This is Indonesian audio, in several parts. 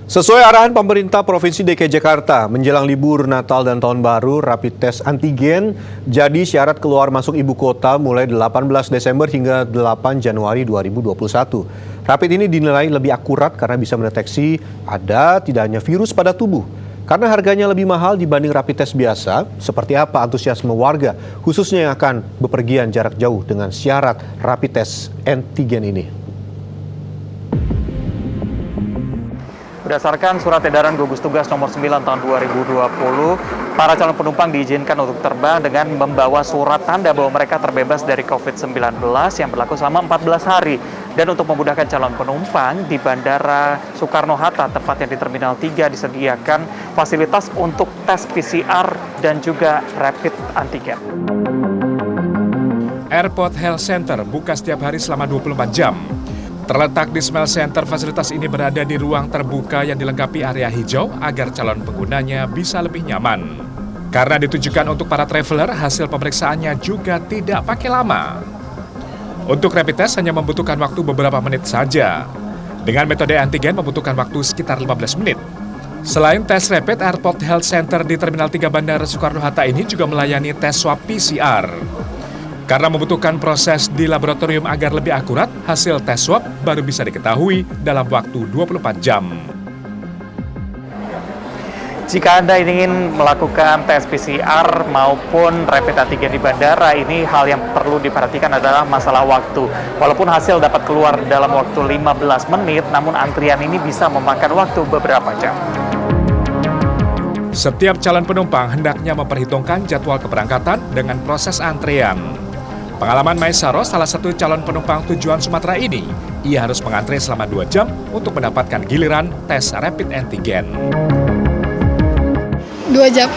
Sesuai arahan pemerintah Provinsi DKI Jakarta, menjelang libur Natal dan Tahun Baru, rapid test antigen jadi syarat keluar masuk ibu kota mulai 18 Desember hingga 8 Januari 2021. Rapid ini dinilai lebih akurat karena bisa mendeteksi ada tidaknya virus pada tubuh. Karena harganya lebih mahal dibanding rapid test biasa, seperti apa antusiasme warga, khususnya yang akan bepergian jarak jauh dengan syarat rapid test antigen ini? Berdasarkan surat edaran gugus tugas nomor 9 tahun 2020, para calon penumpang diizinkan untuk terbang dengan membawa surat tanda bahwa mereka terbebas dari COVID-19 yang berlaku selama 14 hari. Dan untuk memudahkan calon penumpang, di Bandara Soekarno-Hatta, tepatnya di Terminal 3, disediakan fasilitas untuk tes PCR dan juga rapid antigen. Airport Health Center buka setiap hari selama 24 jam. Terletak di Smile Center, fasilitas ini berada di ruang terbuka yang dilengkapi area hijau agar calon penggunanya bisa lebih nyaman. Karena ditujukan untuk para traveler, hasil pemeriksaannya juga tidak pakai lama. Untuk rapid test hanya membutuhkan waktu beberapa menit saja. Dengan metode antigen membutuhkan waktu sekitar 15 menit. Selain tes rapid, Airport Health Center di Terminal 3 Bandara Soekarno-Hatta ini juga melayani tes swab PCR. Karena membutuhkan proses di laboratorium agar lebih akurat, hasil tes swab baru bisa diketahui dalam waktu 24 jam. Jika Anda ingin melakukan tes PCR maupun rapid antigen di bandara, ini hal yang perlu diperhatikan adalah masalah waktu. Walaupun hasil dapat keluar dalam waktu 15 menit, namun antrian ini bisa memakan waktu beberapa jam. Setiap calon penumpang hendaknya memperhitungkan jadwal keberangkatan dengan proses antrean. Pengalaman Maisaro, salah satu calon penumpang tujuan Sumatera ini, ia harus mengantre selama 2 jam untuk mendapatkan giliran tes rapid antigen. 2 jam.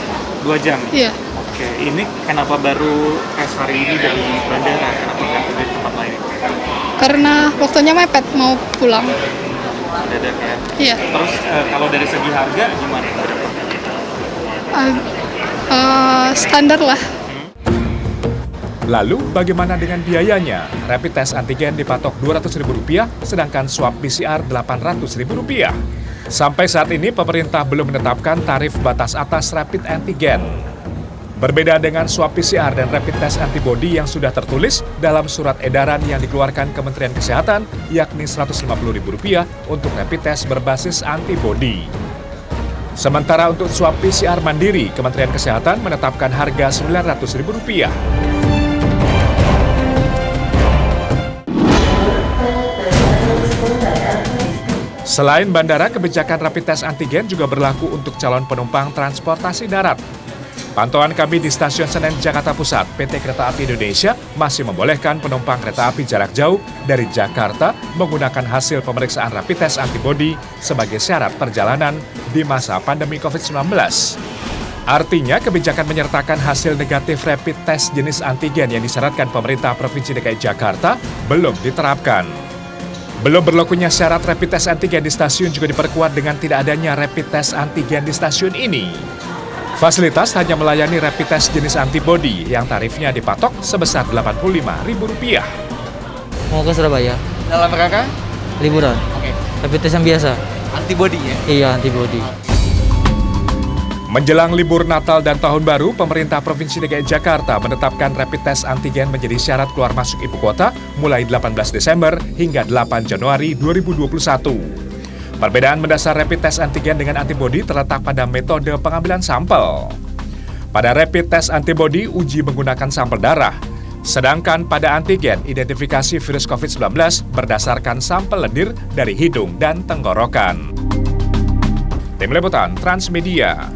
2 jam? Iya. Oke, ini kenapa baru tes hari ini dari bandara? Kenapa nggak dari tempat lain? Karena waktunya mepet mau pulang. Mendadak ya? Iya. Terus kalau dari segi harga gimana? Standar lah. Lalu bagaimana dengan biayanya? Rapid test antigen dipatok Rp200.000, sedangkan swab PCR Rp800.000. Sampai saat ini pemerintah belum menetapkan tarif batas atas rapid antigen. Berbeda dengan swab PCR dan rapid test antibody yang sudah tertulis dalam surat edaran yang dikeluarkan Kementerian Kesehatan, yakni Rp150.000 untuk rapid test berbasis antibody. Sementara untuk swab PCR mandiri, Kementerian Kesehatan menetapkan harga Rp900.000. Selain bandara, kebijakan rapid test antigen juga berlaku untuk calon penumpang transportasi darat. Pantauan kami di Stasiun Senen, Jakarta Pusat, PT Kereta Api Indonesia masih membolehkan penumpang kereta api jarak jauh dari Jakarta menggunakan hasil pemeriksaan rapid test antibody sebagai syarat perjalanan di masa pandemi COVID-19. Artinya, kebijakan menyertakan hasil negatif rapid test jenis antigen yang disyaratkan pemerintah Provinsi DKI Jakarta belum diterapkan. Belum berlakunya syarat rapid test antigen di stasiun juga diperkuat dengan tidak adanya rapid test antigen di stasiun ini. Fasilitas hanya melayani rapid test jenis antibody yang tarifnya dipatok sebesar Rp85.000. Mau ke Surabaya. Dalam rangka? Liburan. Oke. Rapid test yang biasa. Antibody ya? Iya, antibody. Menjelang libur Natal dan Tahun Baru, pemerintah Provinsi DKI Jakarta menetapkan rapid test antigen menjadi syarat keluar masuk ibu kota mulai 18 Desember hingga 8 Januari 2021. Perbedaan mendasar rapid test antigen dengan antibody terletak pada metode pengambilan sampel. Pada rapid test antibody, uji menggunakan sampel darah. Sedangkan pada antigen, identifikasi virus COVID-19 berdasarkan sampel lendir dari hidung dan tenggorokan. Tim Liputan Transmedia.